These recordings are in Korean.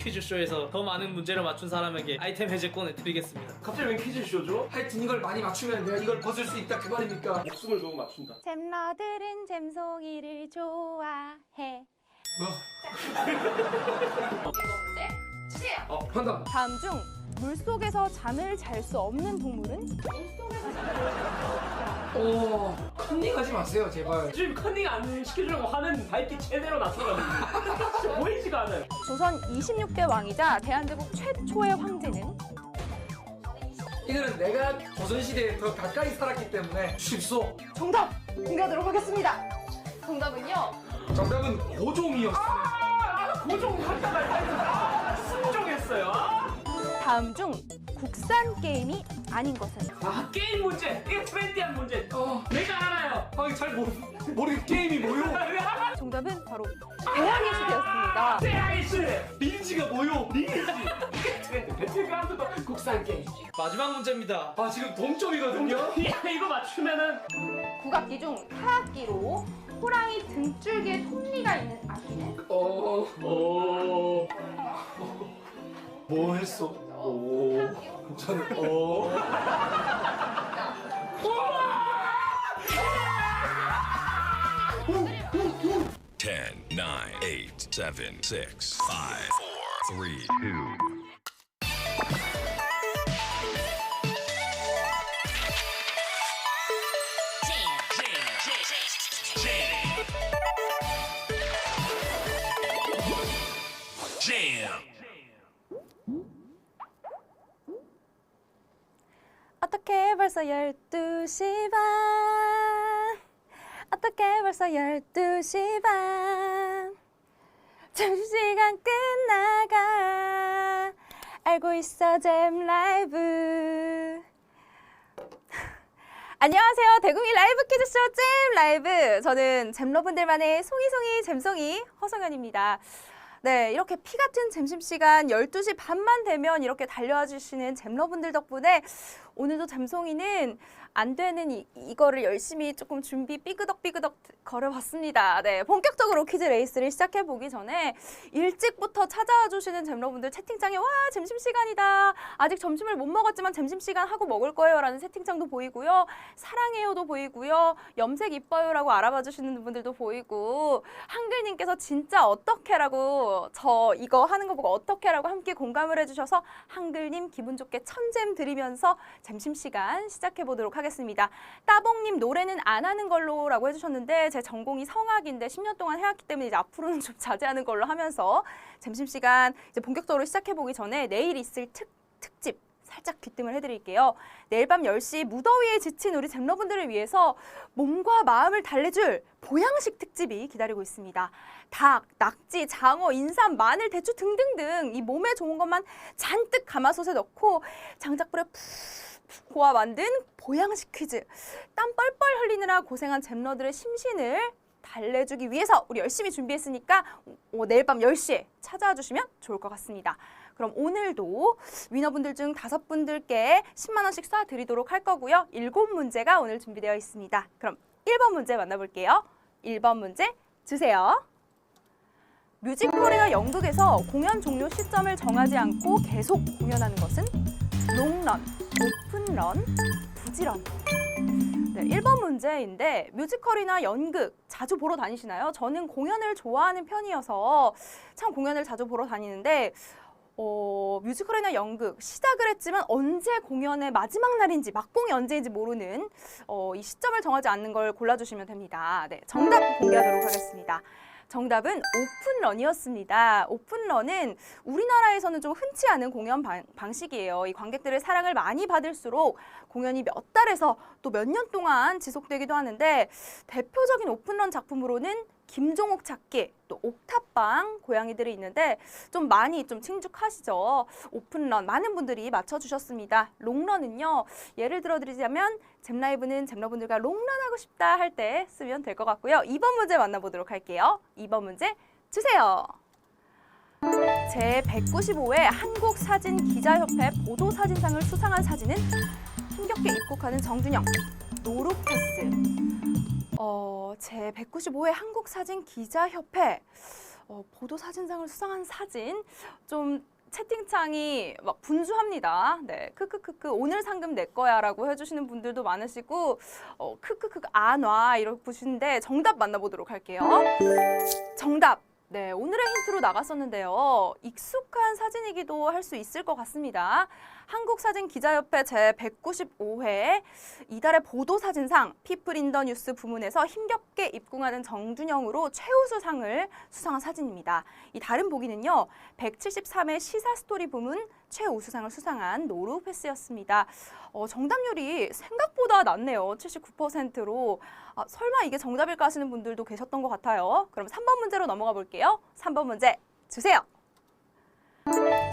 퀴즈쇼에서 더 많은 문제를 맞춘 사람에게 아이템 해제권을 드리겠습니다. 갑자기 웬 퀴즈쇼죠? 하여튼 이걸 많이 맞추면 내가 이걸 벗을 수 있다 그 말입니까? 목숨을 두고 맞춘다. 잼러들은 잼송이를 좋아해. 한다. 다음 중 물속에서 잠을 잘 수 없는 동물은? 오, 컨닝하지 마세요 제발. 지금 컨닝 안 시켜주려고 하는 밝기 최대로 낮춰가지고 진짜 보이지가 않아요. 조선 26대 왕이자 대한제국 최초의 황제는? 이거는 내가 조선시대에 더 가까이 살았기 때문에 쉽소. 정답! 공개하도록 하겠습니다. 정답은요? 정답은 고종이었어. 고종 하다가 승종했어요. 다음 중 국산 게임이 아닌 것은? 게임 문제. 이게 트렌디한 문제. 내가 알아요. 아니 잘 모르겠 게임이 뭐요? 정답은 바로 대항해시되었습니다. 대항해시. 리니지가 뭐요? 리니지. 이게 트렌드. 배틀그라운드도 국산 게임. 마지막 문제입니다. 아 지금 동점이거든요. 이거 맞추면은 국악기 중 타악기로 호랑이 등줄기에 톱니가 있는 악기는? 뭐 했어? 저는 10, 9, 8, 7, 6, 5, 4, 3, 2. 어떻게 벌써 12시 반? 어떻게 벌써 12시 반? 점심시간 끝나가 알고 있어 잼 라이브. 안녕하세요. 대국민 라이브 퀴즈쇼 잼 라이브. 저는 잼러분들만의 송이송이 잼송이 허성연입니다. 네, 이렇게 피 같은 점심시간 12시 반만 되면 이렇게 달려와 주시는 잼러분들 덕분에 오늘도 잼송이는 안 되는 이거를 열심히 조금 준비 삐그덕삐그덕 걸어봤습니다. 네, 본격적으로 퀴즈 레이스를 시작해보기 전에 일찍부터 찾아와 주시는 잼러분들 채팅창에 와 점심시간이다. 아직 점심을 못 먹었지만 점심시간 하고 먹을 거예요 라는 채팅창도 보이고요. 사랑해요도 보이고요. 염색 이뻐요라고 알아봐 주시는 분들도 보이고 한글님께서 진짜 어떡해라고 저 이거 하는 거 보고 어떡해라고 함께 공감을 해주셔서 한글님 기분 좋게 1000잼 드리면서 점심시간 시작해보도록 하겠습니다. 따봉님 노래는 안 하는 걸로 라고 해주셨는데 제 전공이 성악인데 10년 동안 해왔기 때문에 이제 앞으로는 좀 자제하는 걸로 하면서 점심시간 이제 본격적으로 시작해보기 전에 내일 있을 특집 살짝 귀뜸을 해드릴게요. 내일 밤 10시 무더위에 지친 우리 잼러분들을 위해서 몸과 마음을 달래줄 보양식 특집이 기다리고 있습니다. 닭, 낙지, 장어, 인삼, 마늘, 대추 등등등 이 몸에 좋은 것만 잔뜩 가마솥에 넣고 장작불에 푹 고아 만든 보양식 퀴즈. 땀 뻘뻘 흘리느라 고생한 잼러들의 심신을 달래주기 위해서 우리 열심히 준비했으니까 내일 밤 10시에 찾아와 주시면 좋을 것 같습니다. 그럼 오늘도 위너분들 중 5분들께 10만 원씩 쏴드리도록 할 거고요. 7문제가 오늘 준비되어 있습니다. 그럼 1번 문제 만나볼게요. 1번 문제 주세요. 뮤지컬이나 연극에서 공연 종료 시점을 정하지 않고 계속 공연하는 것은? 롱런, 오픈런, 부지런. 네, 1번 문제인데 뮤지컬이나 연극 자주 보러 다니시나요? 저는 공연을 좋아하는 편이어서 참 공연을 자주 보러 다니는데 뮤지컬이나 연극 시작을 했지만 언제 공연의 마지막 날인지 막공이 언제인지 모르는 이 시점을 정하지 않는 걸 골라주시면 됩니다. 네, 정답 공개하도록 하겠습니다. 정답은 오픈런이었습니다. 오픈런은 우리나라에서는 좀 흔치 않은 공연 방식이에요. 이 관객들의 사랑을 많이 받을수록 공연이 몇 달에서 또 몇 년 동안 지속되기도 하는데 대표적인 오픈런 작품으로는 김종옥 찾기, 또 옥탑방 고양이들이 있는데 좀 많이 좀 친숙하시죠? 오픈런 많은 분들이 맞춰주셨습니다. 롱런은요, 예를 들어드리자면 잼라이브는 잼러분들과 롱런하고 싶다 할 때 쓰면 될 것 같고요. 2번 문제 만나보도록 할게요. 2번 문제 주세요. 제195회 한국사진기자협회 보도사진상을 수상한 사진은 힘겹게 입국하는 정준영, 노루패스. 제195회 한국사진기자협회 보도 사진상을 수상한 사진 좀 채팅창이 막 분주합니다. 네, 크크크크 오늘 상금 내 거야라고 해주시는 분들도 많으시고 크크크 안 와 이렇게 보시는데 정답 만나보도록 할게요. 정답. 네, 오늘의 힌트로 나갔었는데요. 익숙한 사진이기도 할 수 있을 것 같습니다. 한국사진기자협회 제195회 이달의 보도사진상 피플인더뉴스 부문에서 힘겹게 입궁하는 정준영으로 최우수상을 수상한 사진입니다. 이 다른 보기는요. 173회 시사스토리 부문 최우수상을 수상한 노루패스였습니다. 정답률이 생각보다 낮네요. 79%로. 설마 이게 정답일까 하시는 분들도 계셨던 것 같아요. 그럼 3번 문제로 넘어가 볼게요. 3번 문제 주세요.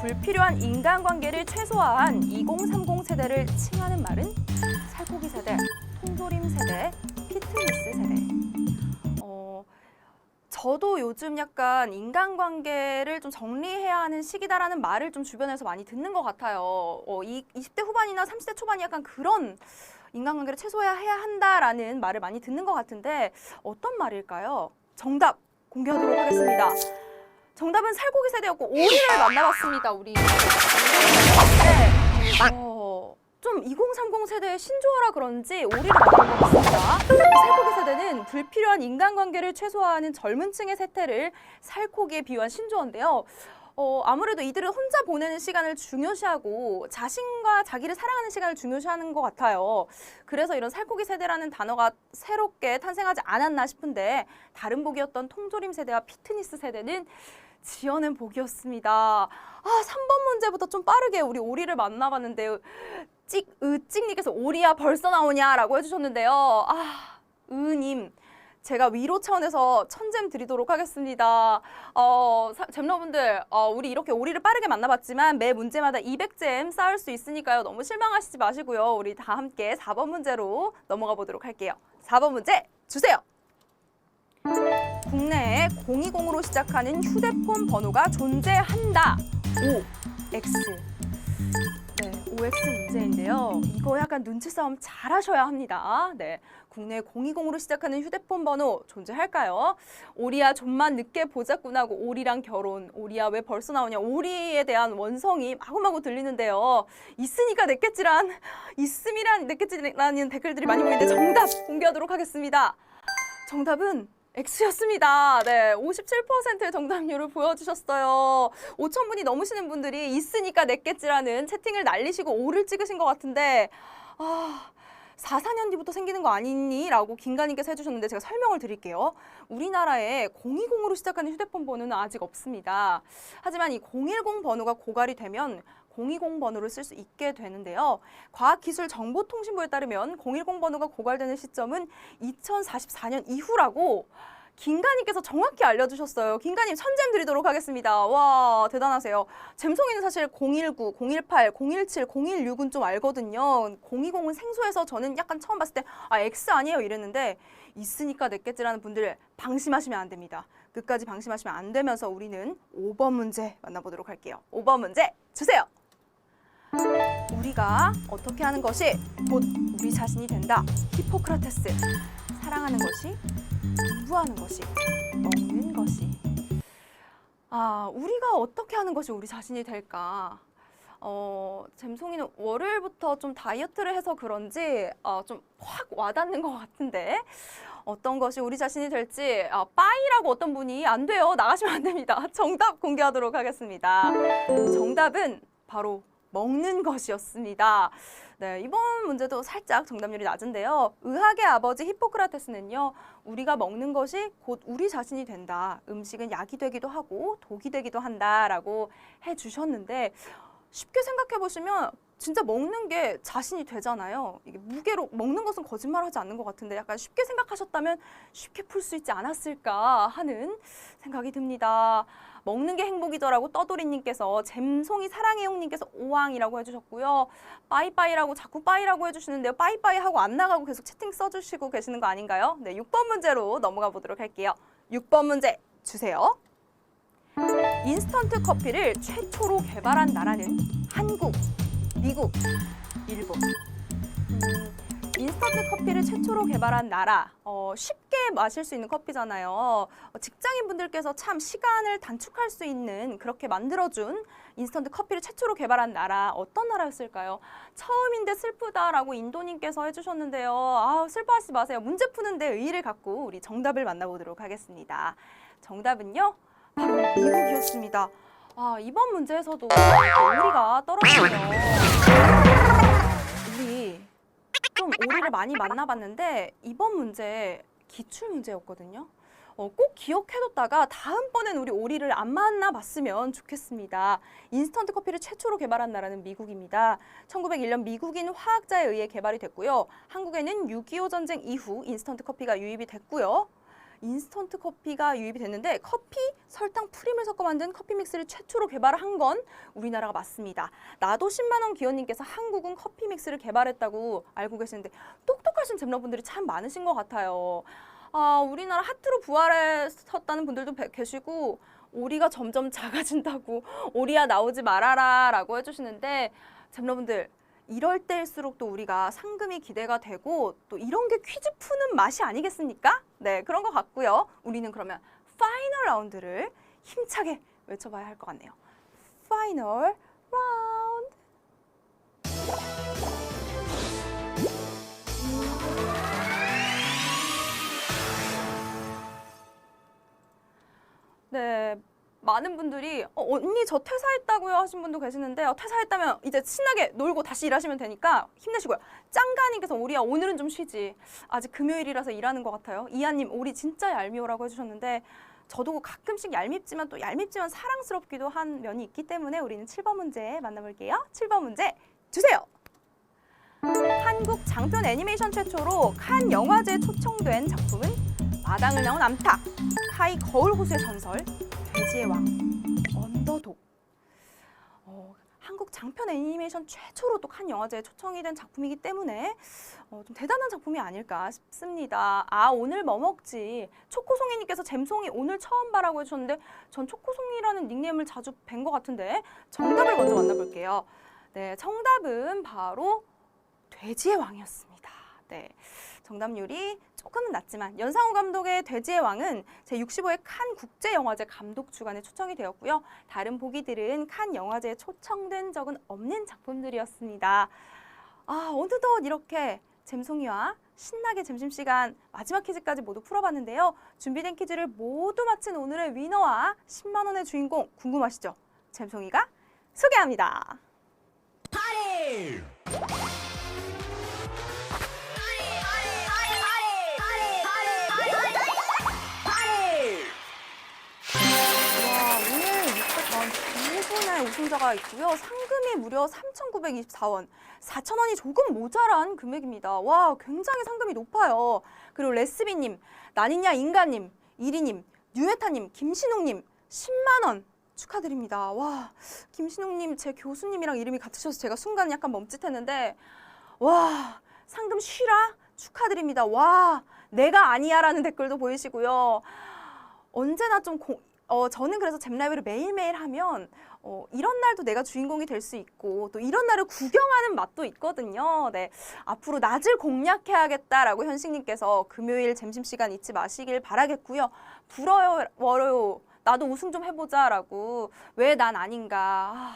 불필요한 인간관계를 최소화한 2030 세대를 칭하는 말은 살코기 세대, 통조림 세대, 피트니스 세대. 저도 요즘 약간 인간관계를 좀 정리해야 하는 시기다라는 말을 좀 주변에서 많이 듣는 것 같아요. 20대 후반이나 30대 초반이 약간 그런 인간관계를 최소화해야 한다라는 말을 많이 듣는 것 같은데 어떤 말일까요? 정답 공개하도록 하겠습니다. 정답은 살코기 세대였고 오리를 만나봤습니다. 우리. 좀 2030 세대의 신조어라 그런지 오리를 만나본 것 같습니다. 살코기 세대는 불필요한 인간관계를 최소화하는 젊은 층의 세태를 살코기에 비유한 신조어인데요. 아무래도 이들은 혼자 보내는 시간을 중요시하고 자신과 자기를 사랑하는 시간을 중요시하는 것 같아요. 그래서 이런 살코기 세대라는 단어가 새롭게 탄생하지 않았나 싶은데 다른 복이었던 통조림 세대와 피트니스 세대는 지어낸 복이었습니다. 3번 문제부터 좀 빠르게 우리 오리를 만나봤는데요. 찍님께서 오리야 벌써 나오냐라고 해주셨는데요. 으님. 제가 위로 차원에서 1000잼 드리도록 하겠습니다. 잼러분들, 우리 이렇게 오리를 빠르게 만나봤지만 매 문제마다 200잼 쌓을 수 있으니까요. 너무 실망하시지 마시고요. 우리 다 함께 4번 문제로 넘어가 보도록 할게요. 4번 문제 주세요. 국내에 020으로 시작하는 휴대폰 번호가 존재한다. OX. 네, OX 문제인데요. 이거 약간 눈치 싸움 잘 하셔야 합니다. 네, 국내 020으로 시작하는 휴대폰 번호 존재할까요? 오리야 좀만 늦게 보자꾸나 하고 오리랑 결혼, 오리야 왜 벌써 나오냐, 오리에 대한 원성이 마구마구 들리는데요. 있으니까 냈겠지란, 있음이란 냈겠지라는 댓글들이 많이 보이는데 정답 공개하도록 하겠습니다. 정답은 X였습니다. 네, 57%의 정답률을 보여주셨어요. 5,000분이 넘으시는 분들이 있으니까 냈겠지라는 채팅을 날리시고 O를 찍으신 것 같은데 4, 4년 뒤부터 생기는 거 아니니? 라고 김가님께서 해주셨는데 제가 설명을 드릴게요. 우리나라에 020으로 시작하는 휴대폰 번호는 아직 없습니다. 하지만 이 010 번호가 고갈이 되면 020 번호를 쓸 수 있게 되는데요. 과학기술정보통신부에 따르면 010 번호가 고갈되는 시점은 2044년 이후라고 김가님께서 정확히 알려주셨어요. 김가님 1000잼 드리도록 하겠습니다. 와 대단하세요. 잼송이는 사실 019, 018, 017, 016은 좀 알거든요. 020은 생소해서 저는 약간 처음 봤을 때 X 아니에요 이랬는데 있으니까 냈겠지라는 분들 방심하시면 안 됩니다. 끝까지 방심하시면 안 되면서 우리는 5번 문제 만나보도록 할게요. 5번 문제 주세요. 우리가 어떻게 하는 것이 곧 우리 자신이 된다. 히포크라테스. 사랑하는 것이, 공부하는 것이, 먹는 것이. 우리가 어떻게 하는 것이 우리 자신이 될까? 잼송이는 월요일부터 좀 다이어트를 해서 그런지 좀 확 와닿는 것 같은데 어떤 것이 우리 자신이 될지 빠이라고 어떤 분이 안 돼요. 나가시면 안 됩니다. 정답 공개하도록 하겠습니다. 정답은 바로 먹는 것이었습니다. 네, 이번 문제도 살짝 정답률이 낮은데요. 의학의 아버지 히포크라테스는요. 우리가 먹는 것이 곧 우리 자신이 된다. 음식은 약이 되기도 하고 독이 되기도 한다라고 해주셨는데 쉽게 생각해 보시면 진짜 먹는 게 자신이 되잖아요. 이게 무게로 먹는 것은 거짓말하지 않는 것 같은데 약간 쉽게 생각하셨다면 쉽게 풀 수 있지 않았을까 하는 생각이 듭니다. 먹는 게 행복이더라고 떠돌이님께서 잼송이 사랑해용님께서 오왕이라고 해주셨고요. 빠이빠이라고 자꾸 빠이라고 해주시는데요. 빠이빠이 하고 안 나가고 계속 채팅 써주시고 계시는 거 아닌가요? 네, 6번 문제로 넘어가 보도록 할게요. 6번 문제 주세요. 인스턴트 커피를 최초로 개발한 나라는 한국, 미국, 일본. 인스턴트 커피를 최초로 개발한 나라. 쉽게 마실 수 있는 커피잖아요. 직장인분들께서 참 시간을 단축할 수 있는 그렇게 만들어준 인스턴트 커피를 최초로 개발한 나라 어떤 나라였을까요? 처음인데 슬프다라고 인도님께서 해주셨는데요. 아, 슬퍼하지 마세요. 문제 푸는데 의의를 갖고 우리 정답을 만나보도록 하겠습니다. 정답은요, 바로 미국이었습니다. 아, 이번 문제에서도 오리가 떨어지네요. 우리 좀 오리를 많이 만나봤는데 이번 문제 기출 문제였거든요. 꼭 기억해뒀다가 다음번엔 우리 오리를 안 만나봤으면 좋겠습니다. 인스턴트 커피를 최초로 개발한 나라는 미국입니다. 1901년 미국인 화학자에 의해 개발이 됐고요. 한국에는 6.25 전쟁 이후 인스턴트 커피가 유입이 됐고요. 인스턴트 커피가 유입이 됐는데 커피, 설탕, 프림을 섞어 만든 커피 믹스를 최초로 개발한 건 우리나라가 맞습니다. 나도 10만 원 기원님께서 한국은 커피 믹스를 개발했다고 알고 계시는데 똑똑하신 잼러분들이 참 많으신 것 같아요. 아, 우리나라 하트로 부활했었다는 분들도 계시고 오리가 점점 작아진다고 오리야 나오지 말아라 라고 해주시는데 잼러분들 이럴 때일수록 또 우리가 상금이 기대가 되고 또 이런 게 퀴즈 푸는 맛이 아니겠습니까? 네, 그런 것 같고요. 우리는 그러면 파이널 라운드를 힘차게 외쳐봐야 할 것 같네요. 파이널 라운드. 네. 많은 분들이 언니 저 퇴사했다고요 하신 분도 계시는데 퇴사했다면 이제 신나게 놀고 다시 일하시면 되니까 힘내시고요. 짱가님께서 오리야 오늘은 좀 쉬지. 아직 금요일이라서 일하는 것 같아요. 이하님 오리 진짜 얄미워라고 해주셨는데 저도 가끔씩 얄밉지만 또 얄밉지만 사랑스럽기도 한 면이 있기 때문에 우리는 7번 문제 만나볼게요. 7번 문제 주세요. 한국 장편 애니메이션 최초로 칸 영화제에 초청된 작품은 마당을 나온 암탉, 카이 거울호수의 전설, 돼지의 왕, 언더독. 한국 장편 애니메이션 최초로 또 칸 영화제에 초청이 된 작품이기 때문에 좀 대단한 작품이 아닐까 싶습니다. 아, 오늘 뭐 먹지? 초코송이님께서 잼송이 오늘 처음 봐라고 해주셨는데 전 초코송이라는 닉네임을 자주 뵌 것 같은데 정답을 먼저 만나볼게요. 네, 정답은 바로 돼지의 왕이었습니다. 네, 정답률이 조금은 낮지만 연상호 감독의 돼지의 왕은 제65회 칸 국제영화제 감독 주간에 초청이 되었고요. 다른 보기들은 칸 영화제에 초청된 적은 없는 작품들이었습니다. 아, 어느덧 이렇게 잼송이와 신나게 점심시간 마지막 퀴즈까지 모두 풀어봤는데요. 준비된 퀴즈를 모두 마친 오늘의 위너와 10만 원의 주인공 궁금하시죠? 잼송이가 소개합니다. 우승자가 있고요. 상금이 무려 3,924원, 4,000원이 조금 모자란 금액입니다. 와, 굉장히 상금이 높아요. 그리고 레스비님, 난이냐 인가님, 이리님, 뉴에타님, 김신웅님 10만 원 축하드립니다. 와, 김신웅님 제 교수님이랑 이름이 같으셔서 제가 순간 약간 멈칫했는데 와, 상금 쉬라 축하드립니다. 와, 내가 아니야라는 댓글도 보이시고요. 언제나 좀 저는 그래서 잼라이브를 매일매일 하면 이런 날도 내가 주인공이 될 수 있고 또 이런 날을 구경하는 맛도 있거든요. 네, 앞으로 낮을 공략해야겠다라고 현식님께서 금요일 점심시간 잊지 마시길 바라겠고요. 부러워요. 나도 우승 좀 해보자라고. 왜 난 아닌가.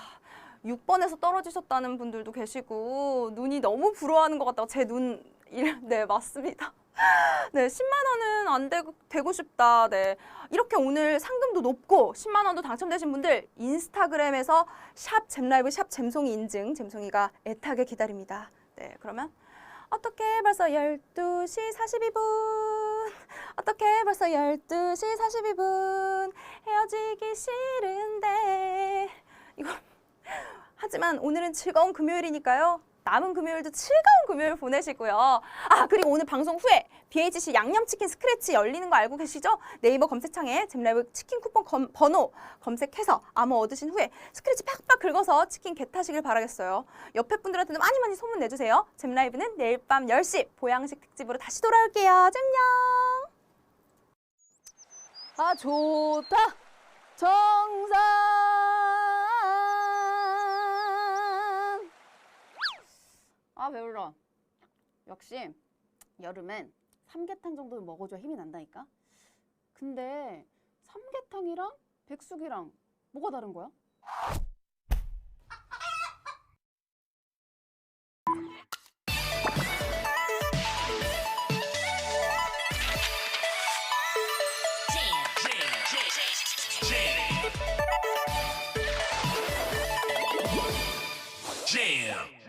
6번에서 떨어지셨다는 분들도 계시고 눈이 너무 부러워하는 것 같다고 제 눈, 네, 맞습니다. 네, 10만 원은 안 되고 싶다. 네, 이렇게 오늘 상금도 높고 10만 원도 당첨되신 분들 인스타그램에서 샵 잼라이브 샵 잼송이 인증 잼송이가 애타게 기다립니다. 네, 그러면 어떻게 벌써 12시 42분 어떻게 벌써 12시 42분 헤어지기 싫은데 이거 하지만 오늘은 즐거운 금요일이니까요. 남은 금요일도 즐거운 금요일 보내시고요. 아, 그리고 오늘 방송 후에 BHC 양념치킨 스크래치 열리는 거 알고 계시죠? 네이버 검색창에 잼라이브 치킨 쿠폰 번호 검색해서 암호 얻으신 후에 스크래치 팍팍 긁어서 치킨 겟하시길 바라겠어요. 옆에 분들한테도 많이 소문 내주세요. 잼라이브는 내일 밤 10시 보양식 특집으로 다시 돌아올게요. 잼녕! 아, 좋다! 정상! 아, 배불러. 역시 여름엔 삼계탕 정도는 먹어줘야 힘이 난다니까. 근데 삼계탕이랑 백숙이랑 뭐가 다른 거야? Jam.